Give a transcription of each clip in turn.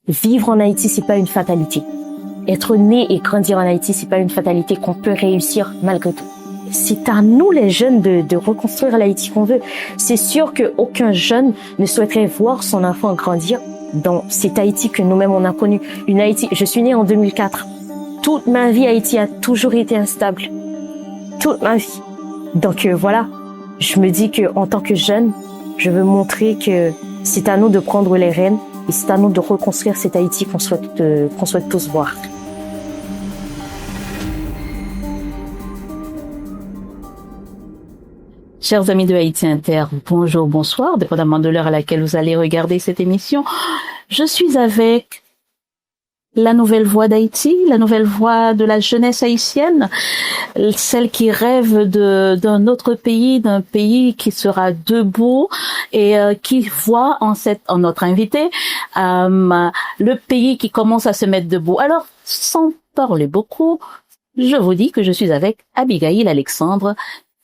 vivre en Haïti, c'est pas une fatalité. Être né et grandir en Haïti, c'est pas une fatalité qu'on peut réussir malgré tout. C'est à nous, les jeunes, de reconstruire l'Haïti qu'on veut. C'est sûr qu'aucun jeune ne souhaiterait voir son enfant grandir dans cette Haïti que nous-mêmes on a connue. Une Haïti, je suis née en 2004. Toute ma vie, Haïti a toujours été instable. Toute ma vie. Donc voilà, je me dis que en tant que jeune, je veux montrer que c'est à nous de prendre les rênes et c'est à nous de reconstruire cette Haïti qu'on souhaite tous voir. Chers amis de Haïti Inter, bonjour, bonsoir, dépendamment de l'heure à laquelle vous allez regarder cette émission. Je suis avec la nouvelle voix d'Haïti, la nouvelle voix de la jeunesse haïtienne, celle qui rêve d'un autre pays, d'un pays qui sera debout et qui voit en notre invité le pays qui commence à se mettre debout. Alors, sans parler beaucoup, je vous dis que je suis avec Abigail Alexandre,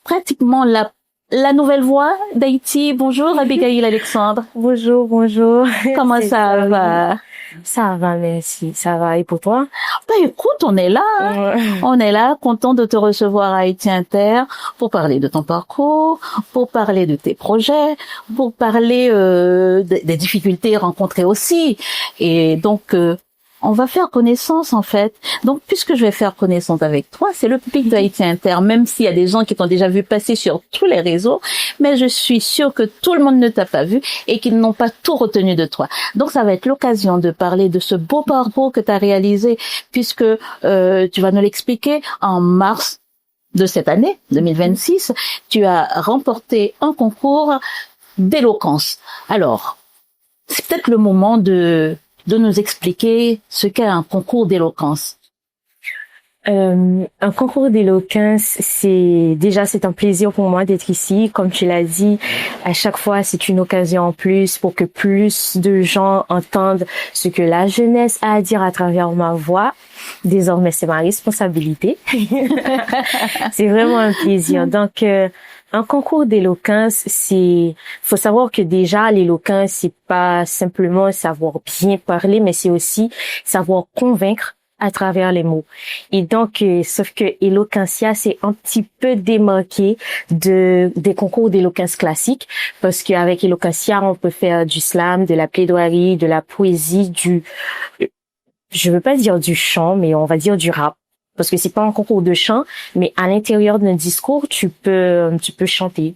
pratiquement la nouvelle voix d'Haïti. Bonjour Abigail Alexandre. Bonjour. Comment ça va? Ça va, merci. Ça va. Et pour toi? Ben écoute, on est là. On est là, content de te recevoir à Haïti Inter pour parler de ton parcours, pour parler de tes projets, pour parler des difficultés rencontrées aussi. Et donc, on va faire connaissance en fait. Donc, puisque je vais faire connaissance avec toi, c'est le public de Haïti Inter, même s'il y a des gens qui t'ont déjà vu passer sur tous les réseaux, mais je suis sûre que tout le monde ne t'a pas vu et qu'ils n'ont pas tout retenu de toi. Donc, ça va être l'occasion de parler de ce beau parcours que tu as réalisé, puisque tu vas nous l'expliquer en mars de cette année, 2026, tu as remporté un concours d'éloquence. Alors, c'est peut-être le moment de nous expliquer ce qu'est un concours d'éloquence. Un concours d'éloquence, c'est un plaisir pour moi d'être ici. Comme tu l'as dit, à chaque fois, c'est une occasion en plus pour que plus de gens entendent ce que la jeunesse a à dire à travers ma voix. Désormais, c'est ma responsabilité. C'est vraiment un plaisir. Donc, un concours d'éloquence, faut savoir que déjà, l'éloquence, c'est pas simplement savoir bien parler, mais c'est aussi savoir convaincre à travers les mots. Et donc, sauf que Eloquentia, c'est un petit peu démarqué des concours d'éloquence classiques, parce qu'avec Eloquentia, on peut faire du slam, de la plaidoirie, de la poésie, je veux pas dire du chant, mais on va dire du rap. Parce que c'est pas un concours de chant, mais à l'intérieur d'un discours, tu peux chanter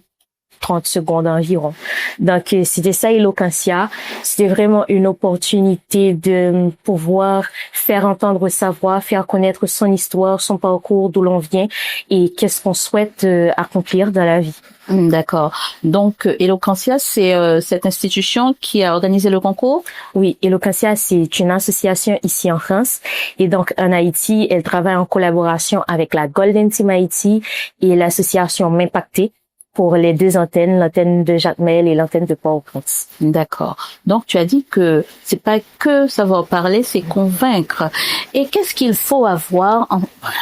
30 secondes environ. Donc, c'était ça, Eloquentia. C'était vraiment une opportunité de pouvoir faire entendre sa voix, faire connaître son histoire, son parcours, d'où l'on vient et qu'est-ce qu'on souhaite accomplir dans la vie. D'accord. Donc, Eloquentia, c'est cette institution qui a organisé le concours? Oui, Eloquentia, c'est une association ici en France. Et donc, en Haïti, elle travaille en collaboration avec la Golden Team Haïti et l'association M'Impacter pour les deux antennes, l'antenne de Jacmel et l'antenne de Port-au-Prince. D'accord. Donc, tu as dit que c'est pas que savoir parler, c'est convaincre. Et qu'est-ce qu'il faut avoir?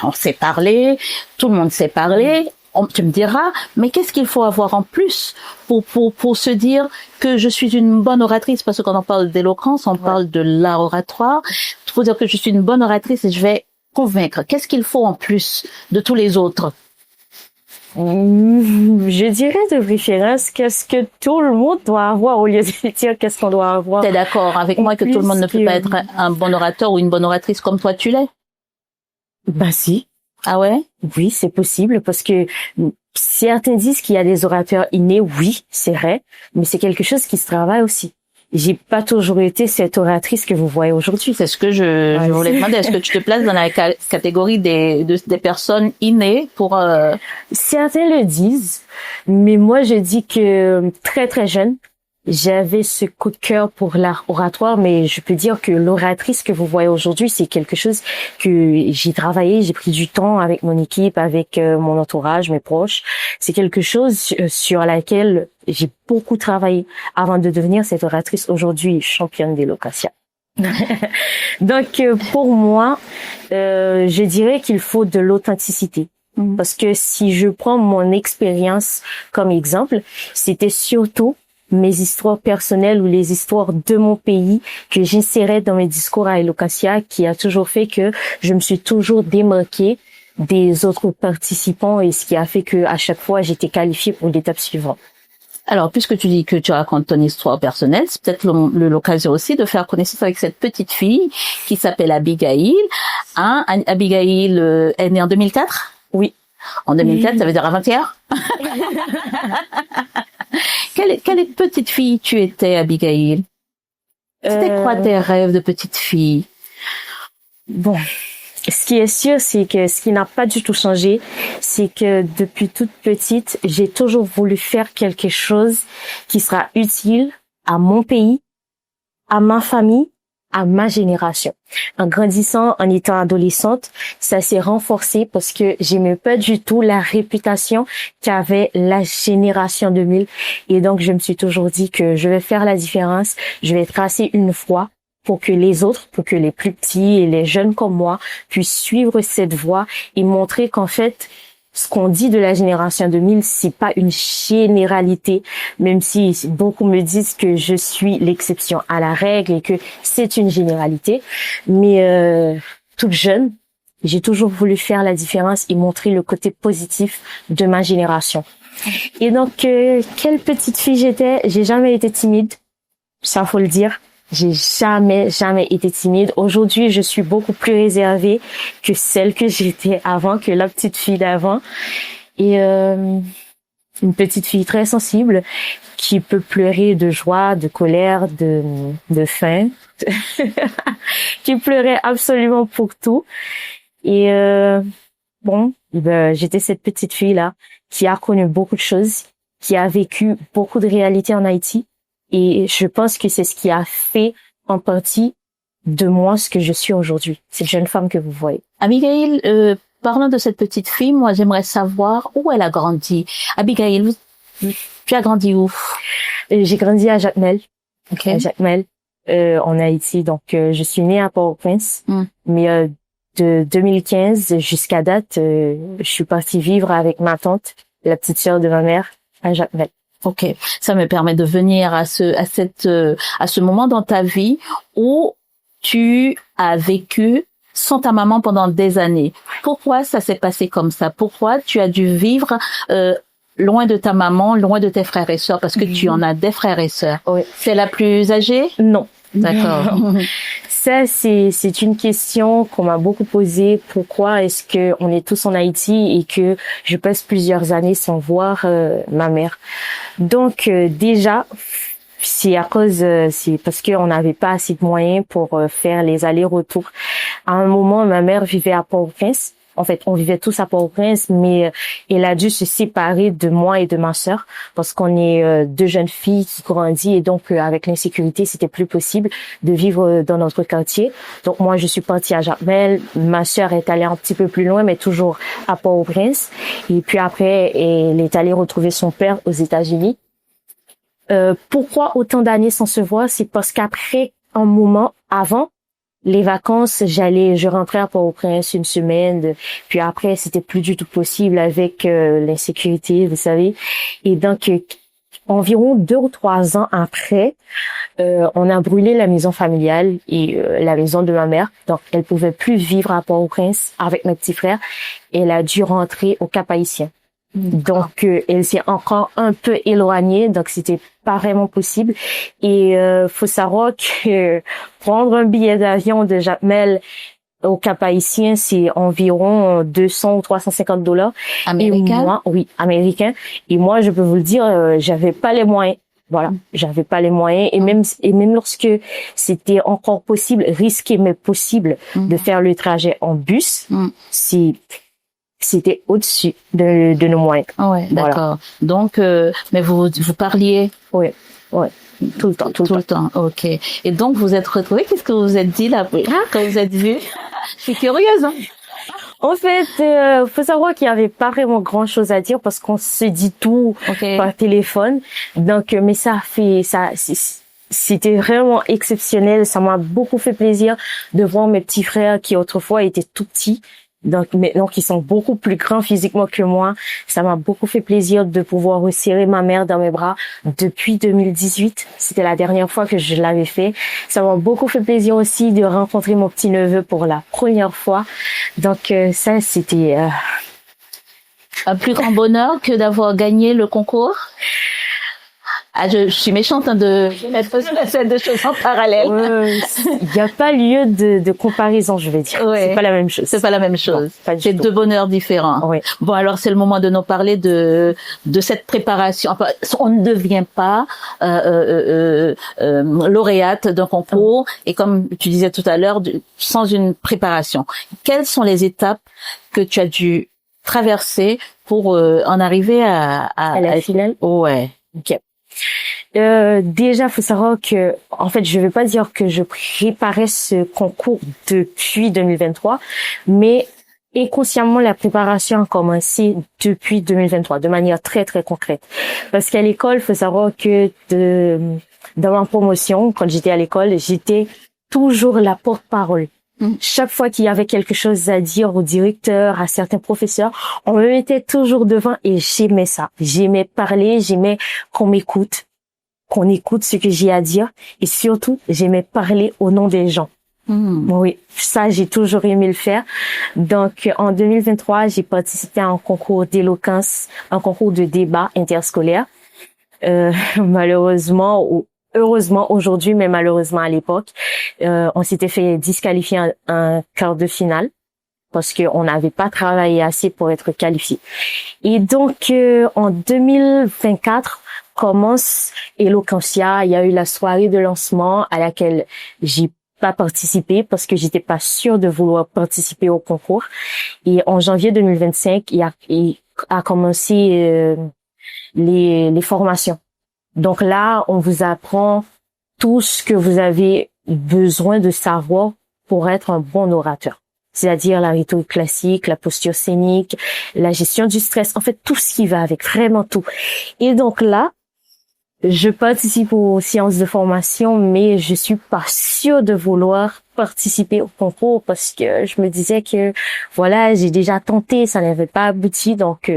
On sait parler, tout le monde sait parler. Tu me diras, mais qu'est-ce qu'il faut avoir en plus pour se dire que je suis une bonne oratrice? Parce que quand on parle d'éloquence, on parle de l'art oratoire. Il faut dire que je suis une bonne oratrice et je vais convaincre. Qu'est-ce qu'il faut en plus de tous les autres? Je dirais de préférence qu'est-ce que tout le monde doit avoir au lieu de dire qu'est-ce qu'on doit avoir. T'es d'accord avec moi que tout le monde ne peut pas être un bon orateur ou une bonne oratrice comme toi tu l'es? Ben si. Ah ouais? Oui, c'est possible parce que certains disent qu'il y a des orateurs innés. Oui, c'est vrai, mais c'est quelque chose qui se travaille aussi. J'ai pas toujours été cette oratrice que vous voyez aujourd'hui. C'est ce que je voulais demander. Est-ce que tu te places dans la catégorie des personnes innées pour Certains le disent, mais moi je dis que très très jeune, j'avais ce coup de cœur pour l'art oratoire, mais je peux dire que l'oratrice que vous voyez aujourd'hui, c'est quelque chose que j'ai travaillé, j'ai pris du temps avec mon équipe, avec mon entourage, mes proches. C'est quelque chose sur laquelle j'ai beaucoup travaillé avant de devenir cette oratrice aujourd'hui championne d'Eloquentia. Donc, pour moi, je dirais qu'il faut de l'authenticité. Parce que si je prends mon expérience comme exemple, c'était surtout mes histoires personnelles ou les histoires de mon pays que j'insérais dans mes discours à Eloquentia, qui a toujours fait que je me suis toujours démarquée des autres participants et ce qui a fait que à chaque fois j'étais qualifiée pour l'étape suivante. Alors, puisque tu dis que tu racontes ton histoire personnelle, c'est peut-être l'occasion aussi de faire connaissance avec cette petite fille qui s'appelle Abigail. Hein? Abigail est née en 2004? Oui. En 2004, ça veut dire avant-hier? Quelle petite fille tu étais, Abigail? C'était quoi tes rêves de petite fille? Bon, ce qui est sûr, c'est que ce qui n'a pas du tout changé, c'est que depuis toute petite, j'ai toujours voulu faire quelque chose qui sera utile à mon pays, à ma famille, à ma génération. En grandissant, en étant adolescente, ça s'est renforcé parce que j'aimais pas du tout la réputation qu'avait la génération 2000. Et donc, je me suis toujours dit que je vais faire la différence, je vais tracer une voie pour que les autres, pour que les plus petits et les jeunes comme moi puissent suivre cette voie et montrer qu'en fait, ce qu'on dit de la génération 2000, c'est pas une généralité, même si beaucoup me disent que je suis l'exception à la règle et que c'est une généralité. Mais toute jeune, j'ai toujours voulu faire la différence et montrer le côté positif de ma génération. Et donc, quelle petite fille j'étais? J'ai jamais été timide, ça faut le dire. J'ai jamais été timide. Aujourd'hui, je suis beaucoup plus réservée que celle que j'étais avant, que la petite fille d'avant. Et une petite fille très sensible qui peut pleurer de joie, de colère, de faim, qui pleurait absolument pour tout. Et j'étais cette petite fille-là qui a connu beaucoup de choses, qui a vécu beaucoup de réalités en Haïti. Et je pense que c'est ce qui a fait en partie de moi ce que je suis aujourd'hui, cette jeune femme que vous voyez. Abigail, parlant de cette petite fille, moi j'aimerais savoir où elle a grandi. Abigail, tu as grandi où? J'ai grandi à Jacmel, okay. À Jacmel, en Haïti. Donc je suis née à Port-au-Prince, mais de 2015 jusqu'à date, je suis partie vivre avec ma tante, la petite sœur de ma mère, à Jacmel. Ok, ça me permet de venir à ce moment dans ta vie où tu as vécu sans ta maman pendant des années. Pourquoi ça s'est passé comme ça? Pourquoi tu as dû vivre loin de ta maman, loin de tes frères et sœurs? Parce que tu en as des frères et sœurs. Oui. C'est la plus âgée? Non. D'accord. Ça, c'est une question qu'on m'a beaucoup posée. Pourquoi est-ce que on est tous en Haïti et que je passe plusieurs années sans voir ma mère? Donc déjà, c'est parce qu'on n'avait pas assez de moyens pour faire les allers-retours. À un moment, ma mère vivait à Port-au-Prince. En fait, on vivait tous à Port-au-Prince, mais elle a dû se séparer de moi et de ma sœur parce qu'on est deux jeunes filles qui grandissent et donc avec l'insécurité, c'était plus possible de vivre dans notre quartier. Donc moi, je suis partie à Jacmel, ma sœur est allée un petit peu plus loin, mais toujours à Port-au-Prince. Et puis après, elle est allée retrouver son père aux États-Unis. Pourquoi autant d'années sans se voir? C'est parce qu'après un moment avant les vacances, je rentrais à Port-au-Prince une semaine, puis après c'était plus du tout possible avec l'insécurité, vous savez. Et donc environ 2 ou 3 ans après, on a brûlé la maison familiale et la maison de ma mère. Donc elle pouvait plus vivre à Port-au-Prince avec mes petits frères. Elle a dû rentrer au Cap-Haïtien. Donc elle s'est encore un peu éloignée, donc c'était pas vraiment possible. Et faut savoir que prendre un billet d'avion de Jacmel au Cap-Haïtien, c'est environ 200 ou 350 $. Américain? Et moi, oui, américain. Et moi, je peux vous le dire, j'avais pas les moyens. Voilà, j'avais pas les moyens et même lorsque c'était encore possible, risqué mais possible de faire le trajet en bus, c'était au-dessus de nos moyens. Ouais, d'accord. Voilà. Donc, mais vous parliez? Oui, tout le temps. Ok. Et donc, vous êtes retrouvés. Qu'est-ce que vous êtes dit là quand vous êtes vus? Je suis curieuse. Hein? En fait, faut savoir qu'il y avait pas vraiment grand chose à dire parce qu'on se dit tout par téléphone. Donc, mais c'était vraiment exceptionnel. Ça m'a beaucoup fait plaisir de voir mes petits frères qui autrefois étaient tout petits Donc maintenant qu'ils sont beaucoup plus grands physiquement que moi, ça m'a beaucoup fait plaisir de pouvoir resserrer ma mère dans mes bras depuis 2018. C'était la dernière fois que je l'avais fait. Ça m'a beaucoup fait plaisir aussi de rencontrer mon petit-neveu pour la première fois. Donc ça, c'était... Un plus grand bonheur que d'avoir gagné le concours? Ah, je suis méchante de mettre ces deux choses en parallèle. Il n'y a pas lieu de comparaison, je vais dire. Ouais. C'est pas la même chose. C'est pas la même chose. C'est deux bonheurs différents. Ouais. Bon, alors c'est le moment de nous parler de cette préparation. Enfin, on ne devient pas lauréate d'un concours et comme tu disais tout à l'heure, sans une préparation. Quelles sont les étapes que tu as dû traverser pour en arriver à la finale? Ouais. Ok. Déjà, faut savoir que, en fait, je vais pas dire que je préparais ce concours depuis 2023, mais inconsciemment, la préparation a commencé depuis 2023, de manière très, très concrète. Parce qu'à l'école, faut savoir que dans ma promotion, quand j'étais à l'école, j'étais toujours la porte-parole. Chaque fois qu'il y avait quelque chose à dire au directeur, à certains professeurs, on me mettait toujours devant et j'aimais ça. J'aimais parler, j'aimais qu'on m'écoute, qu'on écoute ce que j'ai à dire et surtout, j'aimais parler au nom des gens. Oui, ça, j'ai toujours aimé le faire. Donc, en 2023, j'ai participé à un concours d'éloquence, un concours de débat interscolaire. Malheureusement, heureusement aujourd'hui, mais malheureusement à l'époque, on s'était fait disqualifier en quart de finale parce qu'on n'avait pas travaillé assez pour être qualifié. Et donc, en 2024, commence Eloquentia. Il y a eu la soirée de lancement à laquelle j'ai pas participé parce que j'étais pas sûre de vouloir participer au concours. Et en janvier 2025, il a commencé les formations. Donc là, on vous apprend tout ce que vous avez besoin de savoir pour être un bon orateur. C'est-à-dire la rhétorique classique, la posture scénique, la gestion du stress, en fait, tout ce qui va avec, vraiment tout. Et donc là, je participe aux séances de formation, mais je suis pas sûre de vouloir participer au concours parce que je me disais que, voilà, j'ai déjà tenté, ça n'avait pas abouti, donc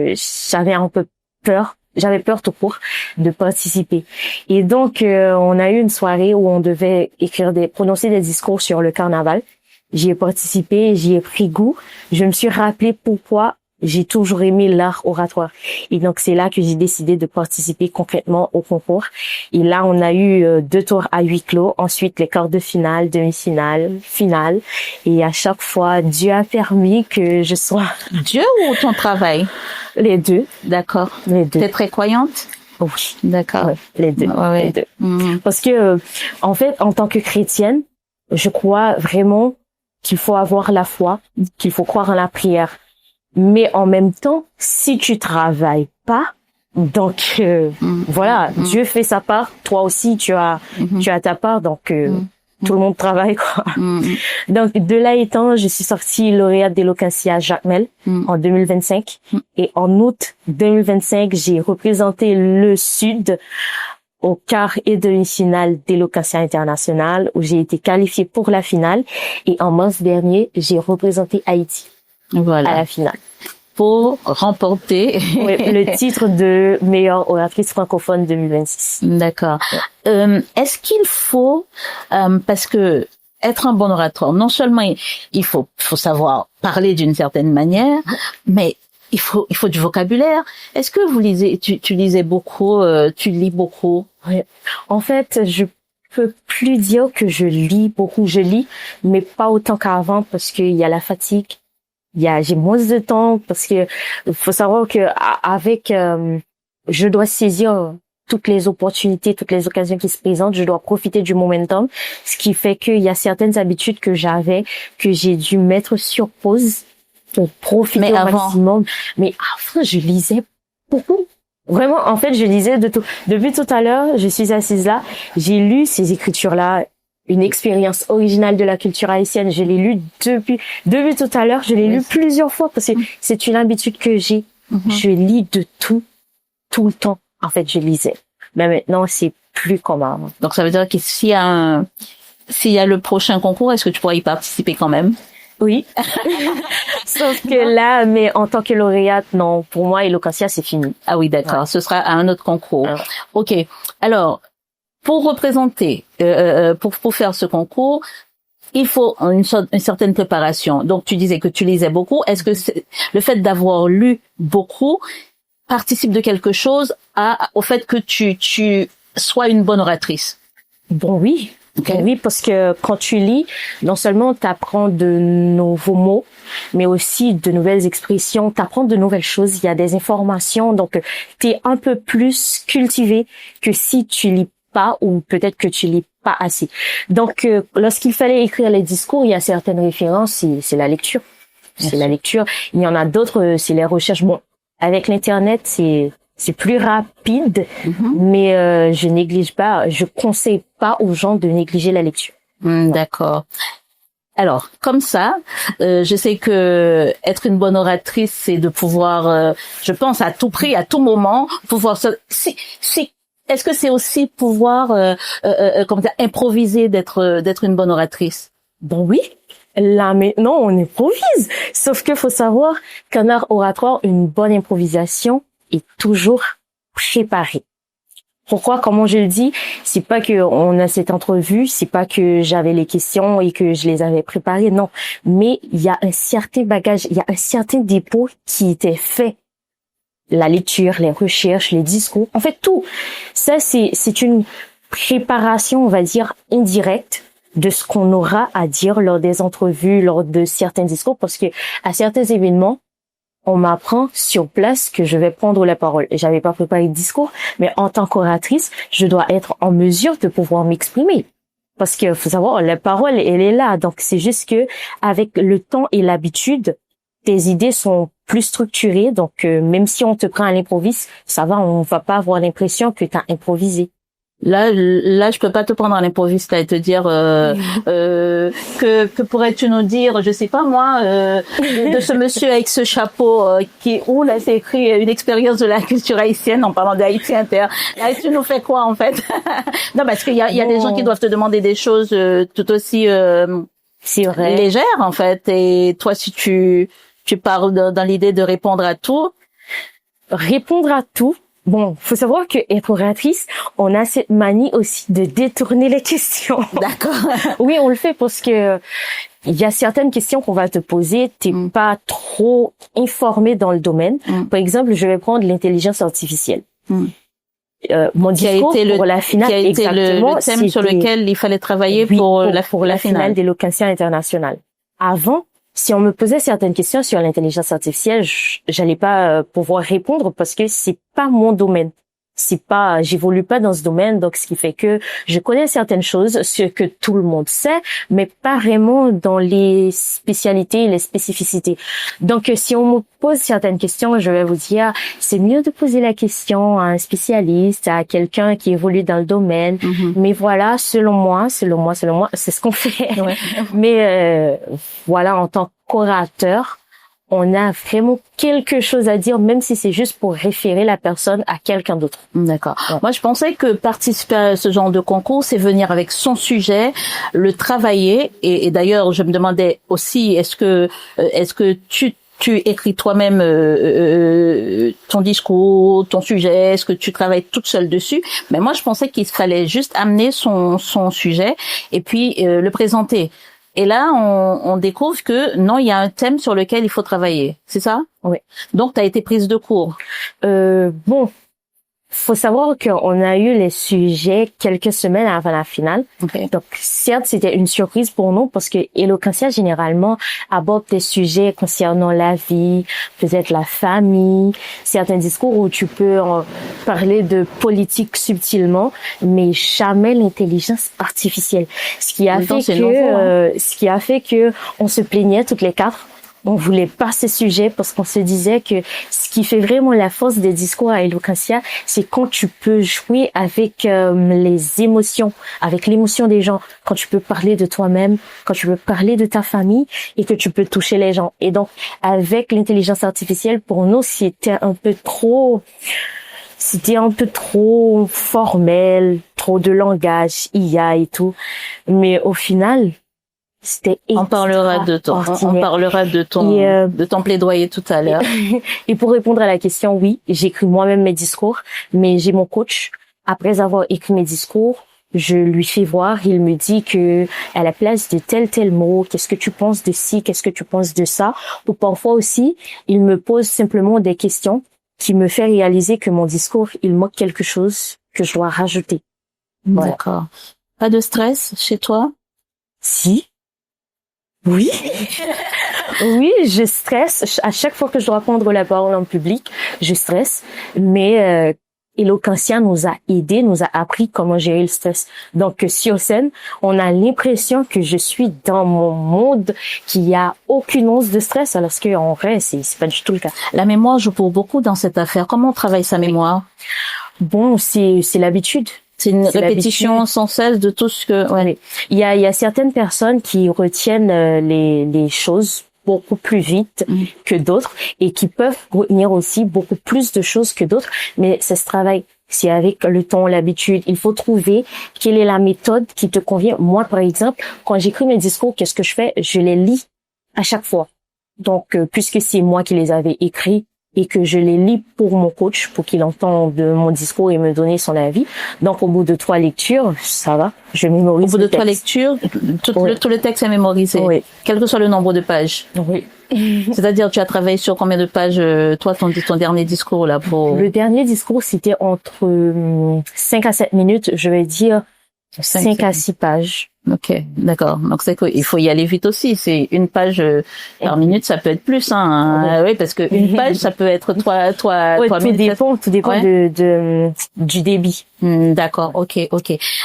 j'avais un peu peur. J'avais peur tout court de participer. Et donc, on a eu une soirée où on devait prononcer des discours sur le carnaval. J'y ai participé, j'y ai pris goût. Je me suis rappelé pourquoi j'ai toujours aimé l'art oratoire. Et donc, c'est là que j'ai décidé de participer concrètement au concours. Et là, on a eu 2 tours à huis clos. Ensuite, les quarts de finale, demi-finale, finale. Et à chaque fois, Dieu a permis que je sois... Dieu ou ton travail? Les deux. D'accord. Les deux. T'es très croyante? Oui. D'accord. Ouais, les deux. Ouais. Les deux. Parce que, en fait, en tant que chrétienne, je crois vraiment qu'il faut avoir la foi, qu'il faut croire en la prière. Mais en même temps, si tu travailles pas, donc voilà, Dieu fait sa part, toi aussi tu as ta part, donc tout le monde travaille quoi. Donc de là étant, je suis sortie lauréate d'Eloquentia Jacmel en 2025 et en août 2025, j'ai représenté le Sud au quart et demi-finale d'Eloquentia International où j'ai été qualifiée pour la finale et en mars dernier, j'ai représenté Haïti. Voilà. À la finale. Pour remporter le titre de meilleure oratrice francophone 2026. D'accord. Est-ce qu'il faut, parce que être un bon orateur, non seulement il faut savoir parler d'une certaine manière, mais il faut du vocabulaire. Est-ce que vous lisez, tu lisais beaucoup, tu lis beaucoup? Oui. En fait, je peux plus dire que je lis beaucoup. Je lis, mais pas autant qu'avant parce qu'il y a la fatigue. J'ai moins de temps parce que faut savoir que avec je dois saisir toutes les opportunités, toutes les occasions qui se présentent, je dois profiter du momentum, ce qui fait qu'il y a certaines habitudes que j'avais que j'ai dû mettre sur pause pour profiter au maximum. Mais avant, je lisais beaucoup. Vraiment, en fait, je lisais de tout. Depuis tout à l'heure, je suis assise là, j'ai lu ces écritures-là, une expérience originale de la culture haïtienne. Je l'ai lu depuis tout à l'heure. Je l'ai lu plusieurs fois parce que c'est une habitude que j'ai. Je lis de tout le temps. En fait, je lisais. Mais maintenant, c'est plus comme avant. Donc, ça veut dire que s'il y a le prochain concours, est-ce que tu pourrais y participer quand même? Oui. Sauf que là, mais en tant que lauréate, non, pour moi, Eloquentia, c'est fini. Ah oui, d'accord. Ouais. Ce sera à un autre concours. Ouais. Ok. Alors, pour représenter, pour faire ce concours, il faut une certaine préparation. Donc, tu disais que tu lisais beaucoup. Est-ce que le fait d'avoir lu beaucoup participe de quelque chose au fait que tu sois une bonne oratrice? Bon, oui. Okay. Oui, parce que quand tu lis, non seulement tu apprends de nouveaux mots, mais aussi de nouvelles expressions, tu apprends de nouvelles choses, il y a des informations, donc tu es un peu plus cultivé que si tu lis pas ou peut-être que tu lis pas assez. Donc, lorsqu'il fallait écrire les discours, il y a certaines références, c'est la lecture. C'est la lecture. Il y en a d'autres, c'est les recherches. Bon, avec l'Internet, c'est plus rapide, mais je néglige pas, je conseille pas aux gens de négliger la lecture. D'accord. Alors, comme ça, je sais que être une bonne oratrice, c'est de pouvoir, je pense à tout prix, à tout moment, pouvoir est-ce que c'est aussi pouvoir comment dire, improviser d'être une bonne oratrice? Bon, oui. Là maintenant, on improvise. Sauf que faut savoir qu'un art oratoire, une bonne improvisation est toujours préparée. Pourquoi? Comment je le dis? C'est pas que on a cette entrevue, c'est pas que j'avais les questions et que je les avais préparées, non. Mais il y a un certain bagage, il y a un certain dépôt qui était fait. La lecture, les recherches, les discours, en fait tout. Ça, c'est une préparation, on va dire, indirecte de ce qu'on aura à dire lors des entrevues, lors de certains discours, parce que à certains événements, on m'apprend sur place que je vais prendre la parole. J'avais pas préparé de discours, mais en tant qu'oratrice, je dois être en mesure de pouvoir m'exprimer. Parce que faut savoir, la parole, elle est là. Donc, c'est juste que avec le temps et l'habitude, tes idées sont plus structurées. Donc, même si on te prend à l'improviste, ça va, on va pas avoir l'impression que tu as improvisé. Là, je peux pas te prendre à l'improviste et te dire que pourrais-tu nous dire, je sais pas moi, de ce monsieur avec ce chapeau là c'est écrit une expérience de la culture haïtienne en parlant d'Haïti Inter. Là, tu nous fais quoi en fait? Non, parce qu'il y a des gens qui doivent te demander des choses tout aussi c'est vrai, légères en fait. Et toi, si tu pars dans l'idée de répondre à tout. Bon, faut savoir que être oratrice, on a cette manie aussi de détourner les questions. D'accord. Oui, on le fait parce que il y a certaines questions qu'on va te poser, t'es pas trop informé dans le domaine. Par exemple, je vais prendre l'intelligence artificielle. Mon discours pour la finale, qui a été le thème sur lequel il fallait travailler pour la finale d'Eloquentia internationale. Avant, si on me posait certaines questions sur l'intelligence artificielle, j'allais pas pouvoir répondre parce que c'est pas mon domaine. J'évolue pas dans ce domaine, donc ce qui fait que je connais certaines choses, ce que tout le monde sait, mais pas vraiment dans les spécialités, les spécificités. Donc, si on me pose certaines questions, je vais vous dire, c'est mieux de poser la question à un spécialiste, à quelqu'un qui évolue dans le domaine. Mais voilà, selon moi, c'est ce qu'on fait. Ouais. Mais voilà, en tant qu'orateur, on a vraiment quelque chose à dire, même si c'est juste pour référer la personne à quelqu'un d'autre. D'accord. Ouais. Moi, je pensais que participer à ce genre de concours, c'est venir avec son sujet, le travailler. Et d'ailleurs, je me demandais aussi, est-ce que tu écris toi-même ton discours, ton sujet, est-ce que tu travailles toute seule dessus? Mais moi, je pensais qu'il fallait juste amener son sujet et puis le présenter. Et là, on découvre que non, il y a un thème sur lequel il faut travailler. C'est ça? Oui. Donc, tu as été prise de cours. Bon, faut savoir qu'on a eu les sujets quelques semaines avant la finale. Okay. Donc, certes, c'était une surprise pour nous parce que Eloquentia, généralement, aborde des sujets concernant la vie, peut-être la famille, certains discours où tu peux parler de politique subtilement, mais jamais l'intelligence artificielle. Ce qui a fait que on se plaignait toutes les quatre. On voulait pas ces sujets parce qu'on se disait que ce qui fait vraiment la force des discours à Eloquentia, c'est quand tu peux jouer avec les émotions, avec l'émotion des gens, quand tu peux parler de toi-même, quand tu peux parler de ta famille et que tu peux toucher les gens. Et donc, avec l'intelligence artificielle, pour nous, c'était un peu trop formel, trop de langage, IA et tout. Mais au final, C'était on parlera de ton plaidoyer tout à l'heure. Et pour répondre à la question, oui, j'écris moi-même mes discours, mais j'ai mon coach. Après avoir écrit mes discours, je lui fais voir, il me dit que à la place de tel mot, qu'est-ce que tu penses de ci, qu'est-ce que tu penses de ça, ou parfois aussi, il me pose simplement des questions qui me fait réaliser que mon discours, il manque quelque chose que je dois rajouter. Voilà. D'accord. Pas de stress chez toi? Si. Oui. Oui, je stresse. À chaque fois que je dois prendre la parole en public, je stresse. Mais Eloquentia nous a aidés, nous a appris comment gérer le stress. Donc, sur scène, on a l'impression que je suis dans mon monde, qu'il y a aucune once de stress, alors qu'en vrai, c'est pas du tout le cas. La mémoire joue pour beaucoup dans cette affaire. Comment on travaille sa mémoire? Bon, c'est l'habitude. C'est une répétition sans cesse de tout ce que... Ouais. Il y a certaines personnes qui retiennent les choses beaucoup plus vite que d'autres et qui peuvent retenir aussi beaucoup plus de choses que d'autres, mais ça se travaille. C'est avec le temps, l'habitude. Il faut trouver quelle est la méthode qui te convient. Moi, par exemple, quand j'écris mes discours, qu'est-ce que je fais? Je les lis à chaque fois. Donc, puisque c'est moi qui les avais écrits, et que je les lis pour mon coach, pour qu'il entende mon discours et me donner son avis. Donc, au bout de 3 lectures, ça va, je mémorise. Au bout de 3 lectures, tout le texte est mémorisé, oui. Quel que soit le nombre de pages. Oui. C'est-à-dire, tu as travaillé sur combien de pages, toi, ton dernier discours, là, pour... Le dernier discours, c'était entre 5 à 7 minutes, je vais dire 5 à 6 pages. Ok, d'accord. Donc c'est qu'il faut y aller vite aussi. C'est une page par minute, ça peut être plus, hein. Oui, parce que une page, ça peut être trois minutes. Tout dépend du débit. D'accord. Ok.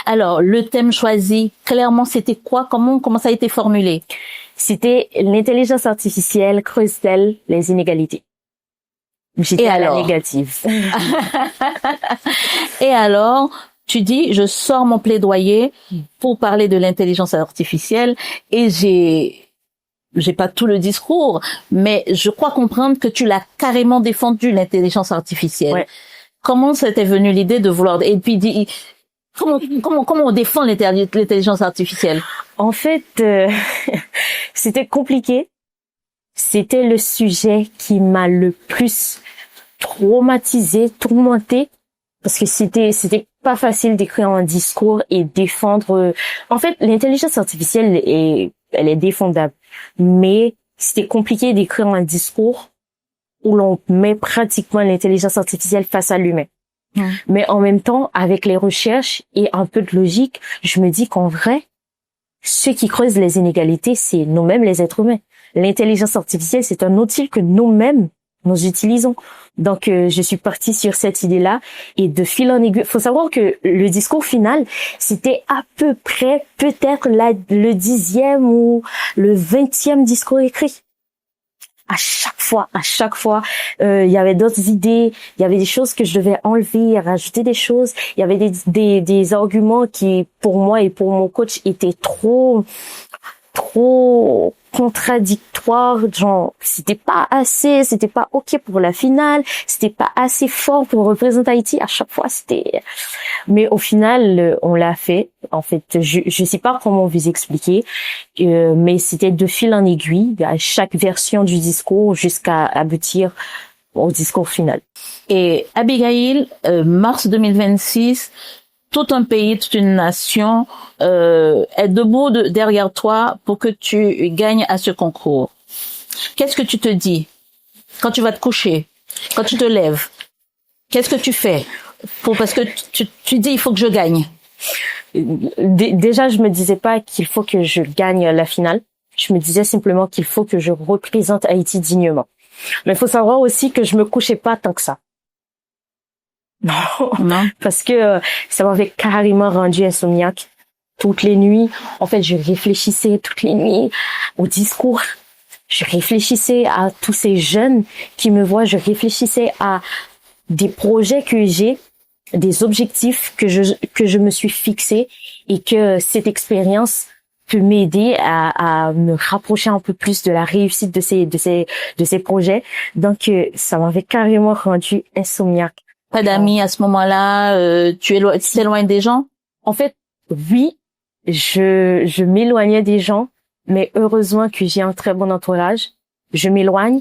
Alors le thème choisi, clairement, c'était quoi? Comment ça a été formulé? C'était l'intelligence artificielle creuse-t-elle les inégalités? J'étais à la négative. Et alors? Tu dis, je sors mon plaidoyer pour parler de l'intelligence artificielle et j'ai pas tout le discours, mais je crois comprendre que tu l'as carrément défendu, l'intelligence artificielle. Ouais. Comment c'était venu l'idée de vouloir, et puis comment on défend l'intelligence artificielle? En fait, c'était compliqué. C'était le sujet qui m'a le plus traumatisé, tourmenté, parce que c'était pas facile d'écrire un discours et défendre. En fait, l'intelligence artificielle elle est défendable, mais c'était compliqué d'écrire un discours où l'on met pratiquement l'intelligence artificielle face à l'humain. Mais en même temps, avec les recherches et un peu de logique, je me dis qu'en vrai, ceux qui creusent les inégalités, c'est nous-mêmes les êtres humains. L'intelligence artificielle, c'est un outil que nous-mêmes nous utilisons. Donc, je suis partie sur cette idée-là et de fil en aiguille. Faut savoir que le discours final, c'était à peu près peut-être le 10e ou le 20e discours écrit. À chaque fois, il y avait d'autres idées, il y avait des choses que je devais enlever, rajouter des choses. Il y avait des arguments qui, pour moi et pour mon coach, étaient trop contradictoires, genre c'était pas ok pour la finale, c'était pas assez fort pour représenter Haïti. À chaque fois mais au final on l'a fait. En fait, je sais pas comment vous expliquer, mais c'était de fil en aiguille à chaque version du discours jusqu'à aboutir au discours final. Et Abigail, mars 2026, tout un pays, toute une nation est debout derrière toi pour que tu gagnes à ce concours. Qu'est-ce que tu te dis quand tu vas te coucher, quand tu te lèves? Qu'est-ce que tu fais parce que tu dis il faut que je gagne? Déjà, je me disais pas qu'il faut que je gagne la finale. Je me disais simplement qu'il faut que je représente Haïti dignement. Mais il faut savoir aussi que je me couchais pas tant que ça. Non, parce que ça m'avait carrément rendu insomniaque. Toutes les nuits, en fait, je réfléchissais toutes les nuits au discours. Je réfléchissais à tous ces jeunes qui me voient. Je réfléchissais à des projets que j'ai, des objectifs que je me suis fixés et que cette expérience peut m'aider à me rapprocher un peu plus de la réussite de ces projets. Donc, ça m'avait carrément rendu insomniaque. Pas d'amis à ce moment-là, tu t'éloignes des gens? En fait, oui, je m'éloignais des gens, Mais heureusement que j'ai un très bon entourage. Je m'éloigne,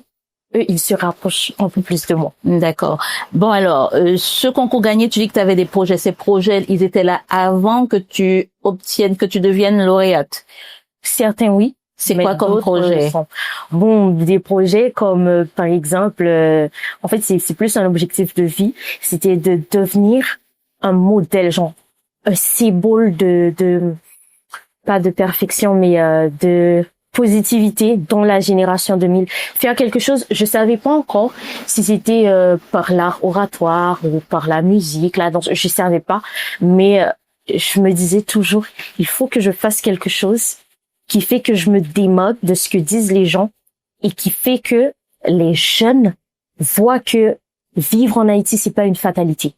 eux, ils se rapprochent un peu plus de moi. D'accord. Bon alors, ce concours gagné, tu dis que tu avais des projets. Ces projets, ils étaient là avant que tu obtiennes, que tu deviennes lauréate. Certains, oui. C'est quoi comme projet? Bon, des projets comme, par exemple, en fait, c'est plus un objectif de vie. C'était de devenir un modèle, genre, un symbole pas de perfection, mais de positivité dans la génération 2000. Faire quelque chose, je savais pas encore si c'était par l'art oratoire ou par la musique, la danse, je savais pas, mais je me disais toujours, il faut que je fasse quelque chose qui fait que je me démarque de ce que disent les gens et qui fait que les jeunes voient que vivre en Haïti, c'est pas une fatalité.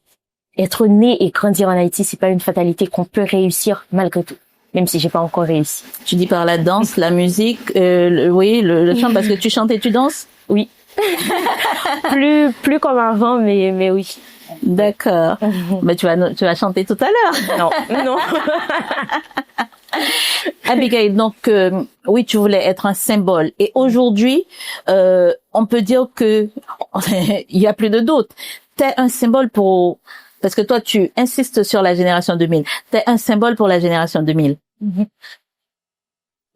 Être né et grandir en Haïti, c'est pas une fatalité, qu'on peut réussir malgré tout, même si j'ai pas encore réussi. Tu dis par la danse, la musique, le chant, parce que tu chantes et tu danses? Oui. plus comme avant, mais oui. D'accord. Mais tu vas chanter tout à l'heure. Non. Abigail, donc oui, tu voulais être un symbole. Et aujourd'hui, on peut dire que il y a plus de doute. T'es un symbole parce que toi, tu insistes sur la génération 2000. T'es un symbole pour la génération 2000. Mm-hmm.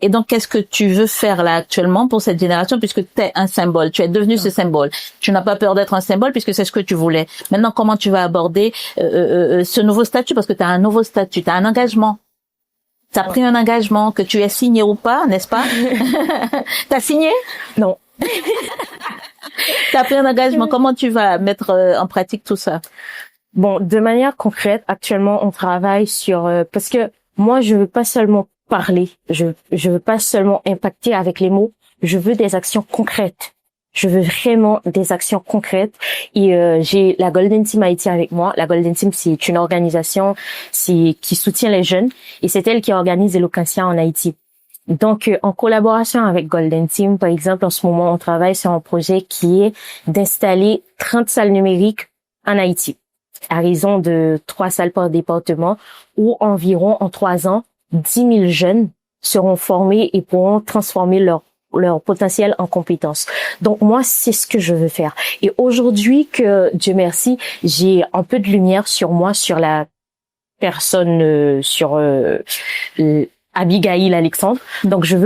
Et donc, qu'est-ce que tu veux faire là actuellement pour cette génération, puisque t'es un symbole, tu es devenu ce symbole. Tu n'as pas peur d'être un symbole puisque c'est ce que tu voulais. Maintenant, comment tu vas aborder ce nouveau statut, parce que tu as un nouveau statut, tu as un engagement. T'as pris un engagement, que tu aies signé ou pas, n'est-ce pas? T'as signé? Non. T'as pris un engagement. Comment tu vas mettre en pratique tout ça? Bon, de manière concrète, actuellement, on travaille sur parce que moi, je veux pas seulement parler, je veux pas seulement impacter avec les mots, je veux des actions concrètes. Je veux vraiment des actions concrètes et j'ai la Golden Team Haïti avec moi. La Golden Team, c'est une organisation qui soutient les jeunes et c'est elle qui organise Eloquentia en Haïti. Donc, en collaboration avec Golden Team, par exemple, en ce moment, on travaille sur un projet qui est d'installer 30 salles numériques en Haïti, à raison de 3 salles par département, où environ en 3 ans, 10 000 jeunes seront formés et pourront transformer leur potentiel en compétences. Donc moi, c'est ce que je veux faire. Et aujourd'hui que, Dieu merci, j'ai un peu de lumière sur moi, sur la personne, sur Abigail Alexandre. Donc je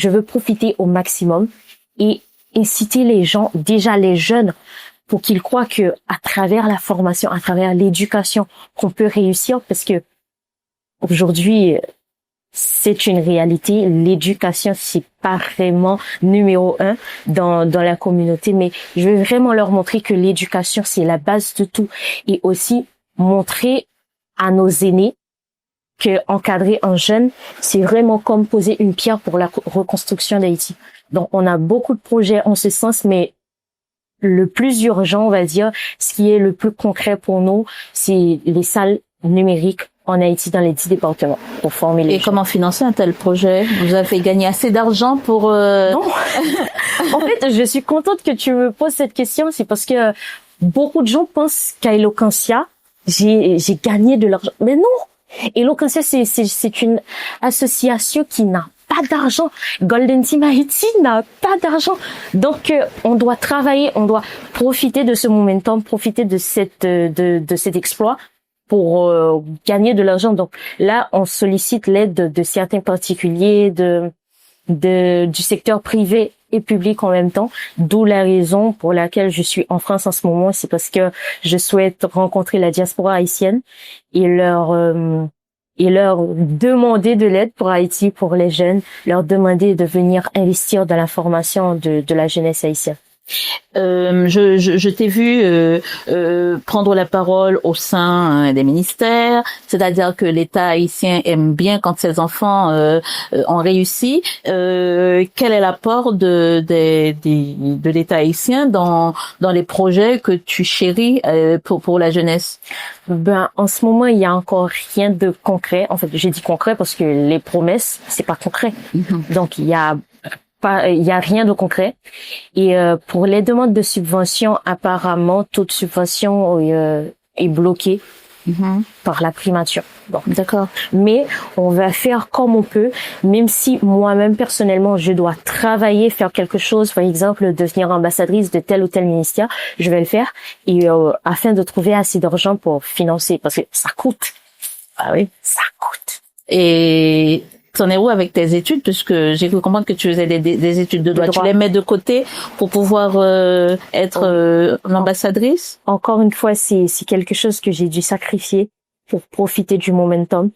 veux profiter au maximum et inciter les gens, déjà les jeunes, pour qu'ils croient que à travers la formation, à travers l'éducation, qu'on peut réussir, parce que aujourd'hui, c'est une réalité. L'éducation, c'est pas vraiment numéro 1 dans la communauté, mais je veux vraiment leur montrer que l'éducation, c'est la base de tout. Et aussi montrer à nos aînés que encadrer un jeune, c'est vraiment comme poser une pierre pour la reconstruction d'Haïti. Donc, on a beaucoup de projets en ce sens, mais le plus urgent, on va dire, ce qui est le plus concret pour nous, c'est les salles numériques en Haïti dans les 10 départements pour former les jeunes. Et comment financer un tel projet? Vous avez gagné assez d'argent pour... Non. En fait, je suis contente que tu me poses cette question. C'est parce que beaucoup de gens pensent qu'à Eloquentia, j'ai gagné de l'argent. Mais non. Eloquentia, c'est une association qui n'a pas d'argent. Golden Team Haïti n'a pas d'argent. Donc, on doit travailler, on doit profiter de ce momentum, profiter de cet exploit pour gagner de l'argent. Donc là, on sollicite l'aide de certains particuliers, du secteur privé et public en même temps. D'où la raison pour laquelle je suis en France en ce moment, c'est parce que je souhaite rencontrer la diaspora haïtienne et leur demander de l'aide pour Haïti, pour les jeunes, leur demander de venir investir dans la formation de la jeunesse haïtienne. Je t'ai vu prendre la parole au sein des ministères, c'est-à-dire que l'État haïtien aime bien quand ses enfants ont réussi. Quel est l'apport de l'État haïtien dans les projets que tu chéris pour la jeunesse? Ben, en ce moment, il y a encore rien de concret. En fait, j'ai dit concret parce que les promesses, c'est pas concret. Mm-hmm. Donc, il y a rien de concret. Et pour les demandes de subventions, apparemment, toute subvention est bloquée par la primature. Bon. D'accord. Mais on va faire comme on peut, même si moi-même personnellement je dois travailler, faire quelque chose, par exemple devenir ambassadrice de tel ou tel ministère, je vais le faire et afin de trouver assez d'argent pour financer, parce que ça coûte. Ah oui. Ça coûte. Et t'en es où avec tes études, puisque j'ai cru comprendre que tu faisais des études de droit. Tu les mets de côté pour pouvoir être l'ambassadrice? Encore une fois, c'est quelque chose que j'ai dû sacrifier pour profiter du momentum.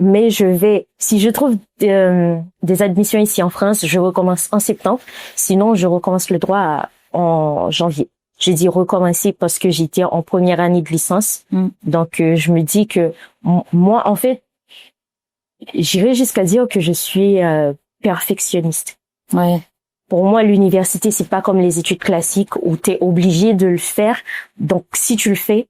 Mais si je trouve des admissions ici en France, je recommence en septembre. Sinon, je recommence le droit en janvier. J'ai dit recommencer parce que j'étais en première année de licence. Donc, je me dis que moi, en fait, j'irais jusqu'à dire que je suis perfectionniste. Ouais. Pour moi, l'université, c'est pas comme les études classiques où tu es obligé de le faire. Donc, si tu le fais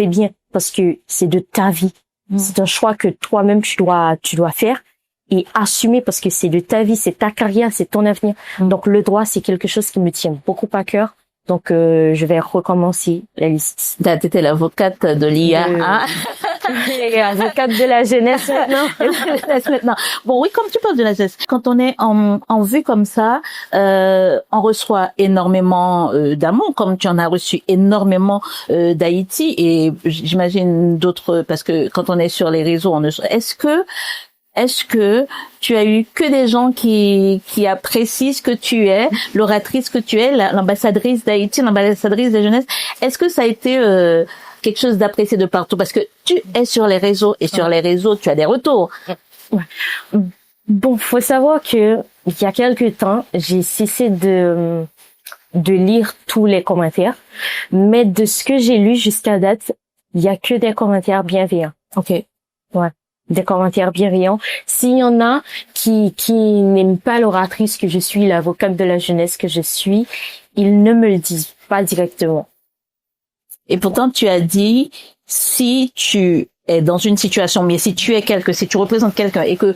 bien parce que c'est de ta vie. C'est un choix que toi-même tu dois faire et assumer parce que c'est de ta vie, c'est ta carrière, c'est ton avenir. Donc, le droit, c'est quelque chose qui me tient beaucoup à cœur. Donc, je vais recommencer la liste. T'étais l'avocate de l'IA. Avocate de la jeunesse maintenant. Bon, oui, comme tu parles de la jeunesse, quand on est en vue comme ça, on reçoit énormément d'amour, comme tu en as reçu énormément d'Haïti et j'imagine d'autres, parce que quand on est sur les réseaux, est-ce que tu as eu que des gens qui apprécient ce que tu es, l'oratrice que tu es, l'ambassadrice d'Haïti, l'ambassadrice de jeunesse? Est-ce que ça a été quelque chose d'apprécié de partout? Parce que tu es sur les réseaux et sur les réseaux, tu as des retours. Bon, faut savoir que il y a quelque temps, j'ai cessé de lire tous les commentaires, mais de ce que j'ai lu jusqu'à date, il y a que des commentaires bienveillants. OK. Ouais. Des commentaires bienveillants. S'il y en a qui n'aiment pas l'oratrice que je suis, l'avocate de la jeunesse que je suis, ils ne me le disent pas directement. Et pourtant, tu as dit, si tu es dans une situation, mais si tu représentes quelqu'un et que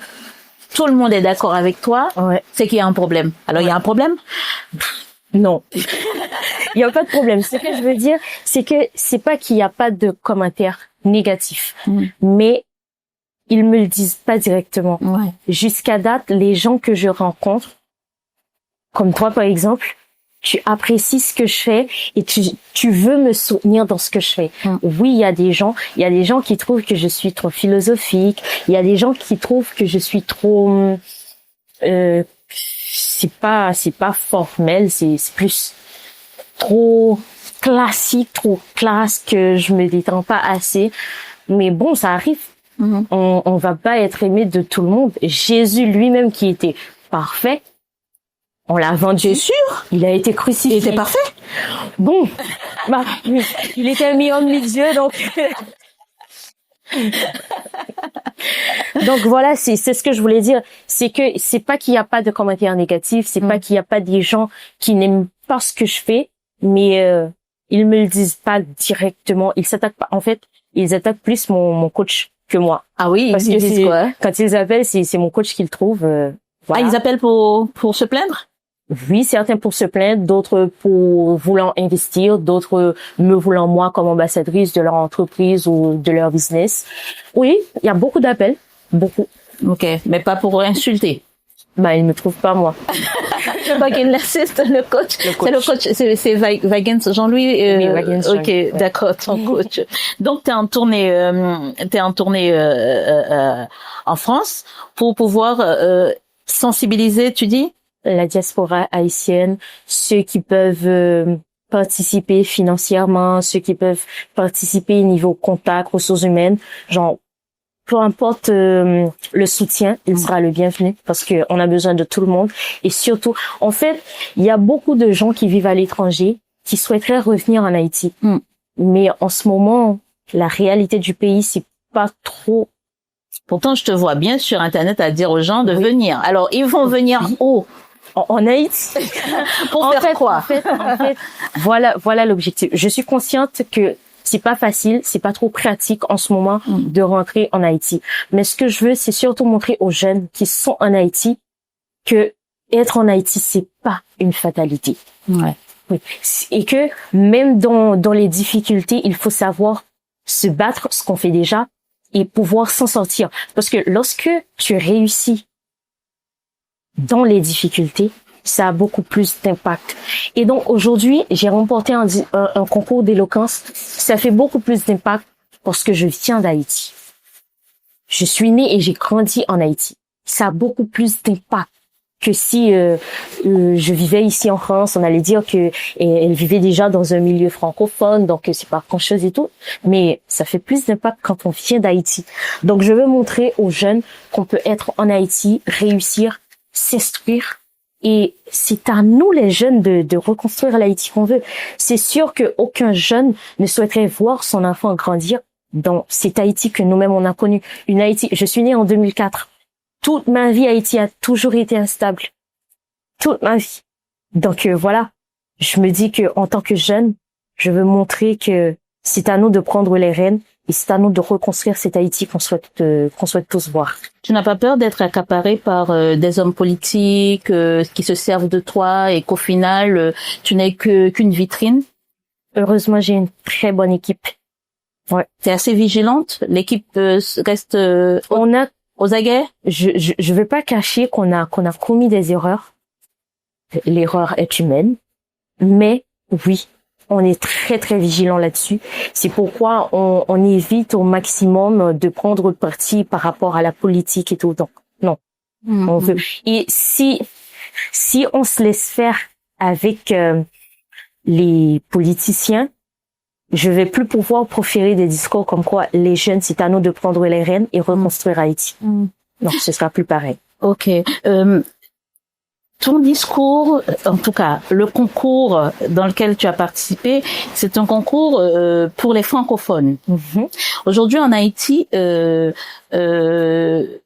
tout le monde est d'accord avec toi, c'est qu'il y a un problème. Alors, il y a un problème? Non. Il n'y a pas de problème. Ce que je veux dire, c'est que c'est pas qu'il n'y a pas de commentaires négatifs, mais ils me le disent pas directement. Jusqu'à date, les gens que je rencontre, comme toi par exemple, tu apprécies ce que je fais et tu veux me soutenir dans ce que je fais. Oui, il y a des gens qui trouvent que je suis trop philosophique, il y a des gens qui trouvent que je suis trop c'est pas formel, c'est plus trop classique, trop classe, que je me détends pas assez. Mais bon, ça arrive. On va pas être aimé de tout le monde. Jésus lui-même qui était parfait, on l'a vendu. T'es sûr? Il a été crucifié. Il était parfait? Bon, il était mis homme, mi-Dieu, donc. Donc voilà, c'est ce que je voulais dire. C'est que c'est pas qu'il y a pas de commentaires négatifs, c'est pas qu'il y a pas des gens qui n'aiment pas ce que je fais, mais ils me le disent pas directement. Ils s'attaquent pas. En fait, ils attaquent plus mon coach que moi. Ah oui, parce ils que disent quoi? Quand ils appellent, c'est mon coach qui le trouve. Voilà. Ah, ils appellent pour se plaindre? Oui, certains pour se plaindre, d'autres pour voulant investir, d'autres me voulant moi comme ambassadrice de leur entreprise ou de leur business. Oui, il y a beaucoup d'appels, beaucoup. OK, mais pas pour insulter. Ils me trouvent pas moi. Vagen l'assiste, le coach. C'est le coach, c'est Vagen, Jean-Louis. Oui, Vagen, OK, d'accord, ton coach. Donc t'es en tournée en France pour pouvoir sensibiliser, tu dis? La diaspora haïtienne, ceux qui peuvent participer financièrement, ceux qui peuvent participer niveau contact, ressources humaines, genre peu importe le soutien, il sera le bienvenu parce que on a besoin de tout le monde. Et surtout, en fait, il y a beaucoup de gens qui vivent à l'étranger qui souhaiteraient revenir en Haïti. Mais en ce moment, la réalité du pays, c'est pas trop. Pourtant, je te vois bien sur Internet à dire aux gens de venir. Alors, ils vont venir où? En Haïti. Pour faire quoi? En fait, voilà l'objectif. Je suis consciente que c'est pas facile, c'est pas trop pratique en ce moment de rentrer en Haïti. Mais ce que je veux, c'est surtout montrer aux jeunes qui sont en Haïti que être en Haïti, c'est pas une fatalité. Ouais. Oui. Et que même dans les difficultés, il faut savoir se battre, ce qu'on fait déjà, et pouvoir s'en sortir. Parce que lorsque tu réussis dans les difficultés, ça a beaucoup plus d'impact. Et donc aujourd'hui, j'ai remporté un concours d'éloquence. Ça fait beaucoup plus d'impact parce que je viens d'Haïti. Je suis née et j'ai grandi en Haïti. Ça a beaucoup plus d'impact que si je vivais ici en France. On allait dire que elle vivait déjà dans un milieu francophone, donc c'est pas grand-chose et tout. Mais ça fait plus d'impact quand on vient d'Haïti. Donc je veux montrer aux jeunes qu'on peut être en Haïti, réussir, s'instruire. Et c'est à nous, les jeunes, de reconstruire l'Haïti qu'on veut. C'est sûr qu'aucun jeune ne souhaiterait voir son enfant grandir dans cette Haïti que nous-mêmes on a connue. Une Haïti, je suis née en 2004. Toute ma vie, Haïti a toujours été instable. Toute ma vie. Donc voilà, je me dis que en tant que jeune, je veux montrer que c'est à nous de prendre les rênes et c'est à nous de reconstruire cette Haïti qu'on souhaite tous voir. Tu n'as pas peur d'être accaparé par des hommes politiques qui se servent de toi et qu'au final, tu n'es qu'une vitrine? Heureusement, j'ai une très bonne équipe. Ouais. T'es assez vigilante? L'équipe reste aux aguets? Je veux pas cacher qu'on a commis des erreurs. L'erreur est humaine. Mais oui, on est très très vigilant là-dessus. C'est pourquoi on évite au maximum de prendre parti par rapport à la politique et tout. Donc non, on veut. Et si on se laisse faire avec les politiciens, je vais plus pouvoir proférer des discours comme quoi les jeunes, c'est à nous de prendre les rênes et reconstruire Haïti. Non, ce sera plus pareil. Ok. Ton discours, en tout cas, le concours dans lequel tu as participé, c'est un concours pour les francophones. Aujourd'hui, en Haïti, il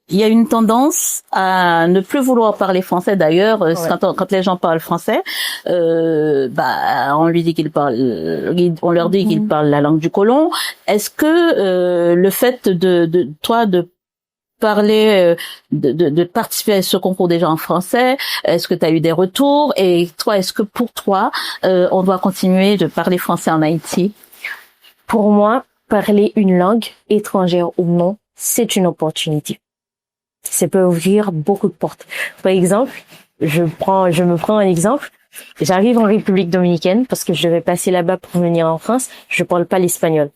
y a une tendance à ne plus vouloir parler français. D'ailleurs, quand les gens parlent français, on leur dit qu'ils parlent la langue du colon. Est-ce que le fait de toi de parler, de participer à ce concours déjà en français, est-ce que tu as eu des retours? Et toi, est-ce que pour toi, on doit continuer de parler français en Haïti? Pour moi, parler une langue étrangère ou non, c'est une opportunité. Ça peut ouvrir beaucoup de portes. Par exemple, je me prends un exemple. J'arrive en République dominicaine parce que je vais passer là-bas pour venir en France. Je parle pas l'espagnol.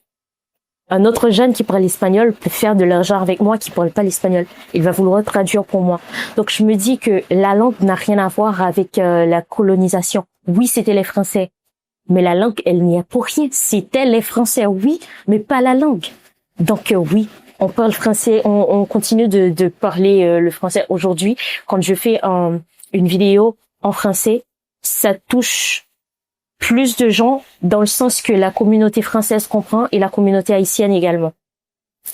Un autre jeune qui parle l'espagnol peut faire de l'argent avec moi qui parle pas l'espagnol. Il va vouloir traduire pour moi. Donc je me dis que la langue n'a rien à voir avec la colonisation. Oui, c'était les Français. Mais la langue, elle n'y est pour rien. C'était les Français, oui, mais pas la langue. Donc oui, on parle français, on continue de parler le français. Aujourd'hui, quand je fais une vidéo en français, ça touche plus de gens dans le sens que la communauté française comprend et la communauté haïtienne également.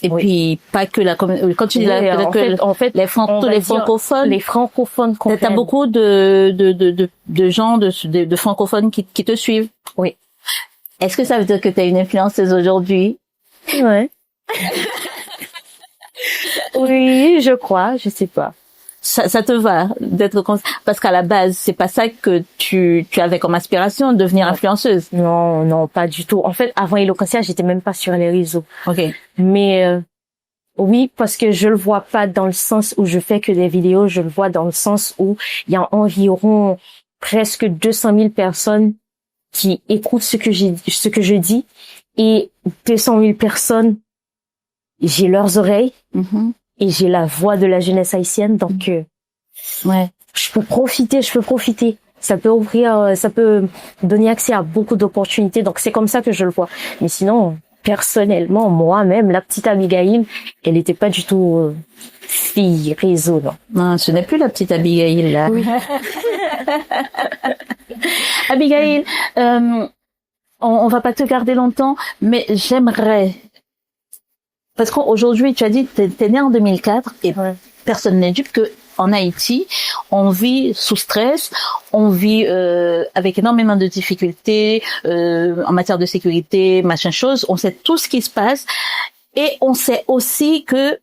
Et puis pas que la communauté. Quand tu dis les francophones, les francophones comprennent. T'as beaucoup de gens de francophones qui te suivent. Oui. Est-ce que ça veut dire que tu as une influenceuse aujourd'hui? Ouais. Oui, je crois, je sais pas. Ça te va d'être parce qu'à la base c'est pas ça que tu avais comme aspiration de devenir influenceuse. Non, pas du tout. En fait, avant Eloquentia, j'étais même pas sur les réseaux. Ok. Mais oui, parce que je le vois pas dans le sens où je fais que des vidéos, je le vois dans le sens où il y a environ presque 200 000 personnes qui écoutent ce que je dis et 200 000 personnes, j'ai leurs oreilles. Et j'ai la voix de la jeunesse haïtienne, donc ouais, je peux profiter. Ça peut ça peut donner accès à beaucoup d'opportunités. Donc c'est comme ça que je le vois. Mais sinon, personnellement, moi-même, la petite Abigail, elle n'était pas du tout fille réseau, non. Non, ce n'est plus la petite Abigail là. Oui. Abigail, on va pas te garder longtemps, mais j'aimerais. Parce qu'aujourd'hui, tu as dit, t'es né en 2004 et personne n'est dupe que en Haïti, on vit sous stress, on vit avec énormément de difficultés en matière de sécurité, machin chose. On sait tout ce qui se passe et on sait aussi que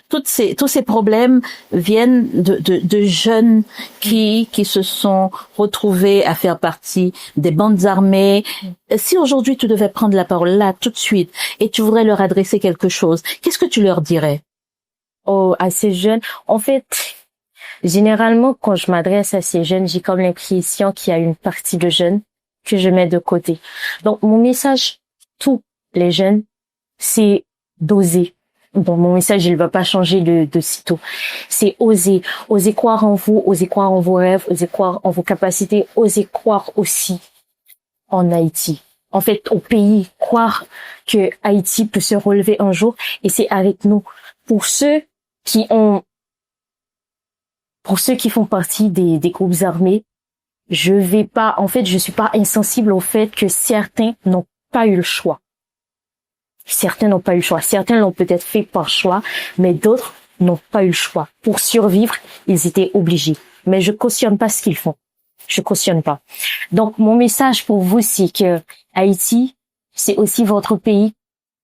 tous ces problèmes viennent de jeunes qui se sont retrouvés à faire partie des bandes armées. Si aujourd'hui tu devais prendre la parole là tout de suite et tu voudrais leur adresser quelque chose, qu'est-ce que tu leur dirais? Oh, à ces jeunes, en fait, généralement quand je m'adresse à ces jeunes, j'ai comme l'impression qu'il y a une partie de jeunes que je mets de côté. Donc mon message, tous les jeunes, c'est d'oser. Bon, mon message, il va pas changer de sitôt. C'est oser. Oser croire en vous, oser croire en vos rêves, oser croire en vos capacités, oser croire aussi en Haïti. En fait, au pays, croire que Haïti peut se relever un jour, et c'est avec nous. Pour ceux qui font partie des groupes armés, je suis pas insensible au fait que certains n'ont pas eu le choix. Certains n'ont pas eu le choix. Certains l'ont peut-être fait par choix, mais d'autres n'ont pas eu le choix. Pour survivre, ils étaient obligés. Mais je cautionne pas ce qu'ils font. Je cautionne pas. Donc, mon message pour vous, c'est que Haïti, c'est aussi votre pays.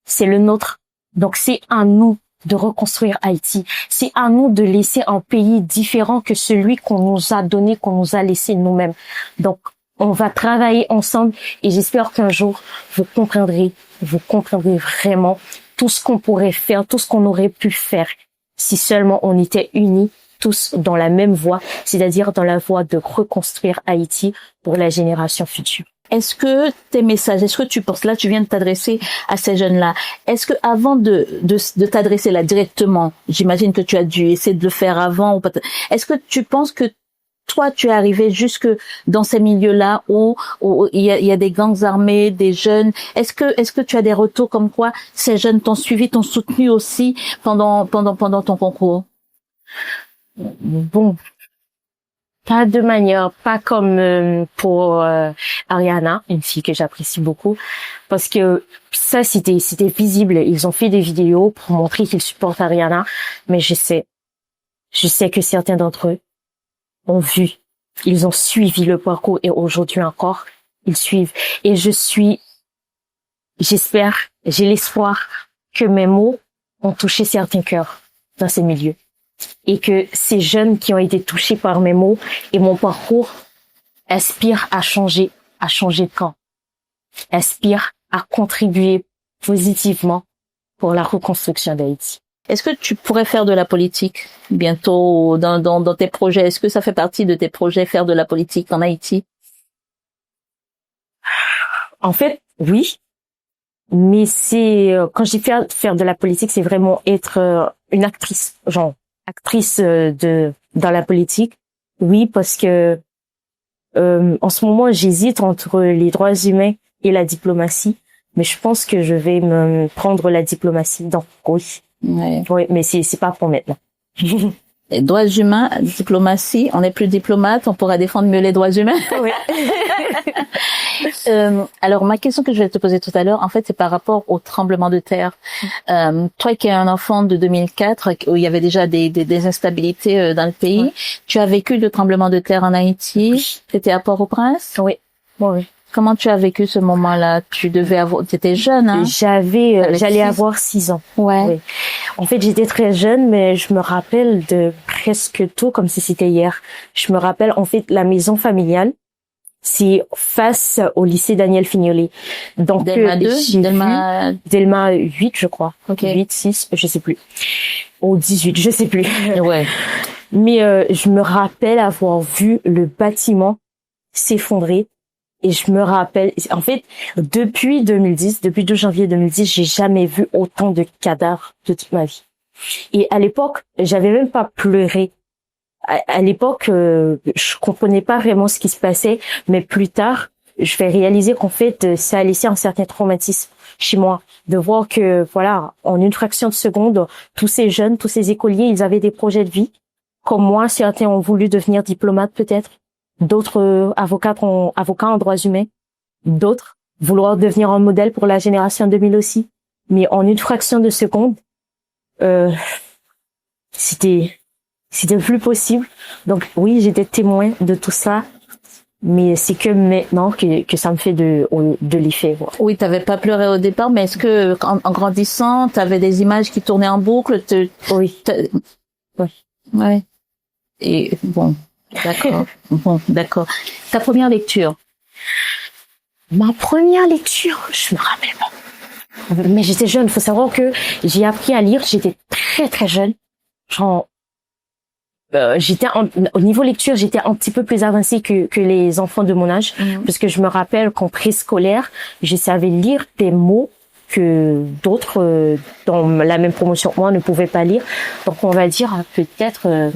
C'est le nôtre. Donc, c'est à nous de reconstruire Haïti. C'est à nous de laisser un pays différent que celui qu'on nous a donné, qu'on nous a laissé nous-mêmes. Donc, on va travailler ensemble et j'espère qu'un jour, vous comprendrez vraiment tout ce qu'on pourrait faire, tout ce qu'on aurait pu faire si seulement on était unis tous dans la même voie, c'est-à-dire dans la voie de reconstruire Haïti pour la génération future. Est-ce que tes messages, est-ce que tu penses, là tu viens de t'adresser à ces jeunes-là, est-ce que avant de t'adresser là directement, j'imagine que tu as dû essayer de le faire avant, ou pas, est-ce que tu penses que toi, tu es arrivé jusque dans ces milieux-là où il y a des gangs armés, des jeunes. Est-ce que tu as des retours comme quoi ces jeunes t'ont suivi, t'ont soutenu aussi pendant ton concours? Bon, pas de manière, pas comme pour Ariana, une fille que j'apprécie beaucoup, parce que ça c'était visible. Ils ont fait des vidéos pour montrer qu'ils supportent Ariana, mais je sais que certains d'entre eux ont vu, ils ont suivi le parcours et aujourd'hui encore, ils suivent. Et j'espère, j'ai l'espoir que mes mots ont touché certains cœurs dans ces milieux. Et que ces jeunes qui ont été touchés par mes mots et mon parcours aspirent à changer de camp. Aspirent à contribuer positivement pour la reconstruction d'Haïti. Est-ce que tu pourrais faire de la politique bientôt dans tes projets? Est-ce que ça fait partie de tes projets, faire de la politique en Haïti? En fait, oui. Mais c'est quand j'ai fait faire de la politique, c'est vraiment être une actrice, actrice dans la politique. Oui, parce que en ce moment, j'hésite entre les droits humains et la diplomatie, mais je pense que je vais me prendre la diplomatie. Donc oui. Ouais. Oui, mais c'est pas pour maintenant. Les droits humains, diplomatie, on n'est plus diplomate, on pourra défendre mieux les droits humains. Oui. Alors, ma question que je vais te poser tout à l'heure, en fait, c'est par rapport au tremblement de terre. Toi qui es un enfant de 2004, où il y avait déjà des instabilités dans le pays, oui. Tu as vécu le tremblement de terre en Haïti. Oui. Tu étais à Port-au-Prince. Oui. Oui. Comment tu as vécu ce moment-là? Tu étais jeune, hein? J'allais avoir 6 ans. Ouais. Oui. En fait, j'étais très jeune, mais je me rappelle de presque tout comme si c'était hier. Je me rappelle, en fait, la maison familiale, c'est face au lycée Daniel Fignolet. Donc, Delma 2? Delma 8, je crois. Okay. 8, 6, je sais plus. Ou 18, je sais plus. Ouais. Mais je me rappelle avoir vu le bâtiment s'effondrer. Et je me rappelle, en fait, depuis 12 janvier 2010, j'ai jamais vu autant de cadavres de toute ma vie. Et à l'époque, j'avais même pas pleuré. À l'époque, je comprenais pas vraiment ce qui se passait, mais plus tard, je vais réaliser qu'en fait, ça a laissé un certain traumatisme chez moi, de voir que, voilà, en une fraction de seconde, tous ces jeunes, tous ces écoliers, ils avaient des projets de vie. Comme moi, certains ont voulu devenir diplomates peut-être. D'autres avocats en droits humains, d'autres vouloir devenir un modèle pour la génération 2000 aussi. Mais en une fraction de seconde, c'était plus possible. Donc oui, j'étais témoin de tout ça. Mais c'est que maintenant que ça me fait de l'effet. Ouais. Oui, t'avais pas pleuré au départ, mais est-ce que en grandissant, t'avais des images qui tournaient en boucle? Oui. Oui. Ouais. Et bon, d'accord. Bon, d'accord. Ta première lecture? Ma première lecture, je me rappelle pas. Mais j'étais jeune. Faut savoir que j'ai appris à lire. J'étais très très jeune. Genre, au niveau lecture, j'étais un petit peu plus avancée que les enfants de mon âge, parce que je me rappelle qu'en préscolaire, je savais lire des mots que d'autres dans la même promotion que moi ne pouvaient pas lire. Donc on va dire peut-être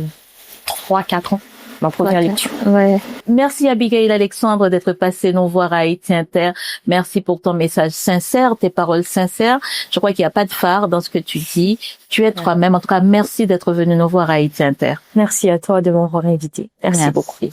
3-4 ans. Ma première lecture. Ouais. Merci Abigail Alexandre d'être passée nous voir à Haïti Inter. Merci pour ton message sincère, tes paroles sincères. Je crois qu'il n'y a pas de phare dans ce que tu dis. Tu es toi-même. En tout cas, merci d'être venue nous voir à Haïti Inter. Merci à toi de m'avoir invité. Merci beaucoup.